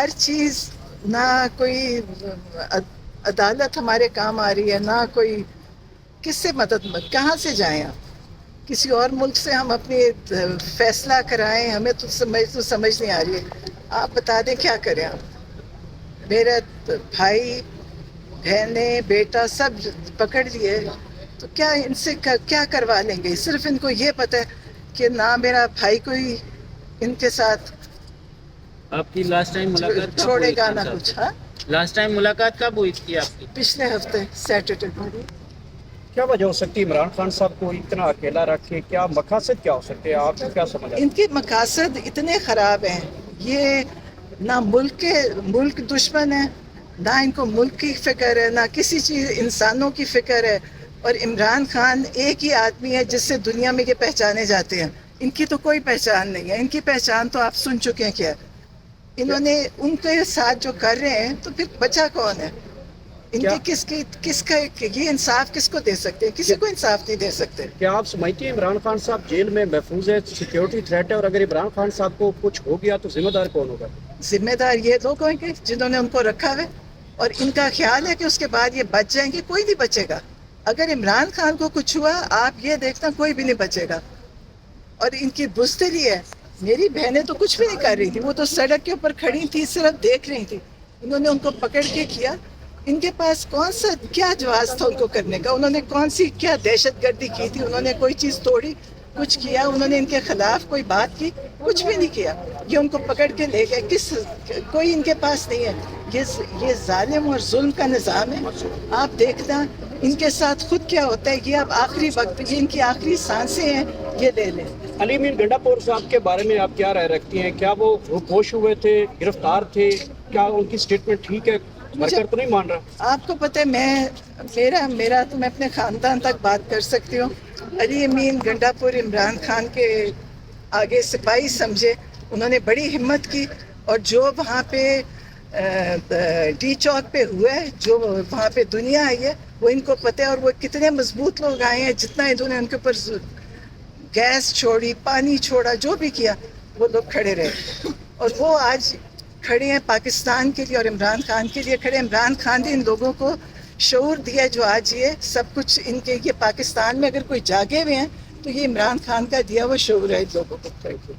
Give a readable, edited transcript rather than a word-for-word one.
ہر چیز نہ کوئی عدالت ہمارے کام آ رہی ہے، نہ کوئی کس سے مدد کہاں سے جائیں آپ؟ کسی اور ملک سے ہم اپنی فیصلہ کرائیں، ہمیں تو سمجھ نہیں آ رہی ہے. آپ بتا دیں کیا کریں آپ؟ میرا بھائی بہنیں بیٹا سب پکڑ لیے، تو کیا ان سے کیا کروا لیں گے؟ صرف ان کو یہ پتہ ہے کہ نہ میرا بھائی کوئی ان کے ساتھ آپ کی لاسٹ ٹائم ملاقات کب چھوڑے ہوئی گا خان نہ صاحب کچھ. سے؟ ہاں، لاسٹ ٹائم ملاقات کب ہوئی تھی آپ کی؟ پچھلے ہفتے سیٹرڈے کو. کیا وجہ ہو سکتی ہے عمران خان صاحب کو اتنا اکیلا رکھے؟ کیا مقاصد کیا ہو سکتے ہیں؟ آپ کو کیا سمجھ آتا ان ہے؟ کے مقاصد اتنے خراب ہیں. یہ نہ ملک دشمن ہے، نہ ان کو ملک کی فکر ہے، نہ کسی چیز انسانوں کی فکر ہے. اور عمران خان ایک ہی آدمی ہے جس سے دنیا میں یہ پہچانے جاتے ہیں. ان کی تو کوئی پہچان نہیں ہے. ان کی پہچان تو آپ سن چکے ہیں. کیا انہوں نے ان کے ساتھ جو کر رہے ہیں، تو پھر بچا کون ہے ان کیا کے؟ کس کا یہ انصاف کس کو دے سکتے ہیں؟ کسی کو انصاف نہیں دے سکتے. کیا آپ سمجھتے ہیں عمران خان صاحب جیل میں محفوظ ہے، سیکیورٹی تھریٹ ہے، اور اگر عمران خان صاحب کو کچھ ہو گیا تو ذمہ دار کون ہوگا؟ ذمہ دار یہ لوگ ہیں کہ جنہوں نے ان کو رکھا ہے، اور ان کا خیال ہے کہ اس کے بعد یہ بچ جائیں گے. کوئی نہیں بچے گا. اگر عمران خان کو کچھ ہوا، آپ یہ دیکھنا کوئی بھی نہیں بچے گا. اور ان کی بزدلی ہے. میری بہنیں تو کچھ بھی نہیں کر رہی تھی، وہ تو سڑک کے اوپر کھڑی تھی، صرف دیکھ رہی تھی. انہوں نے ان کو پکڑ کے کیا. ان کے پاس کون سا کیا جواز تھا ان کو کرنے کا؟ انہوں نے کون سی کیا دہشت گردی کی تھی؟ انہوں نے کوئی چیز توڑی؟ کچھ کیا؟ انہوں نے ان کے خلاف کوئی بات کی؟ کچھ بھی نہیں کیا. یہ ان کو پکڑ کے لے گئے. کوئی ان کے پاس نہیں ہے. یہ ظالم اور ظلم کا نظام ہے. آپ دیکھنا ان کے ساتھ خود کیا ہوتا ہے. یہ اب آخری وقت، یہ ان کی آخری سانسیں ہیں، یہ لے لیں. علی امین گنڈا پور صاحب کے بارے میں آپ کیا رائے رکھتی ہیں؟ کیا وہ ہوش ہوئے تھے، گرفتار تھے؟ کیا ان کی سٹیٹمنٹ ٹھیک ہے؟ مرکر تو نہیں مان رہا؟ آپ کو پتہ ہے، میرا تو میں اپنے خاندان تک بات کر سکتی ہوں. علی امین گنڈا پور عمران خان کے آگے سپاہی سمجھے. انہوں نے بڑی ہمت کی، اور جو وہاں پہ ڈی چوک پہ ہوا ہے، جو وہاں پہ دنیا آئی ہے، وہ ان کو پتہ ہے. اور وہ کتنے مضبوط لوگ آئے ہیں. جتنا انہوں نے ان کے اوپر گیس چھوڑی، پانی چھوڑا، جو بھی کیا، وہ لوگ کھڑے رہے. اور وہ آج کھڑے ہیں پاکستان کے لیے، اور عمران خان کے لیے کھڑے. عمران خان نے ان لوگوں کو شعور دیا جو آج یہ سب کچھ ان کے، یہ پاکستان میں اگر کوئی جاگے ہوئے ہیں تو یہ عمران خان کا دیا وہ شعور ہے ان لوگوں کو.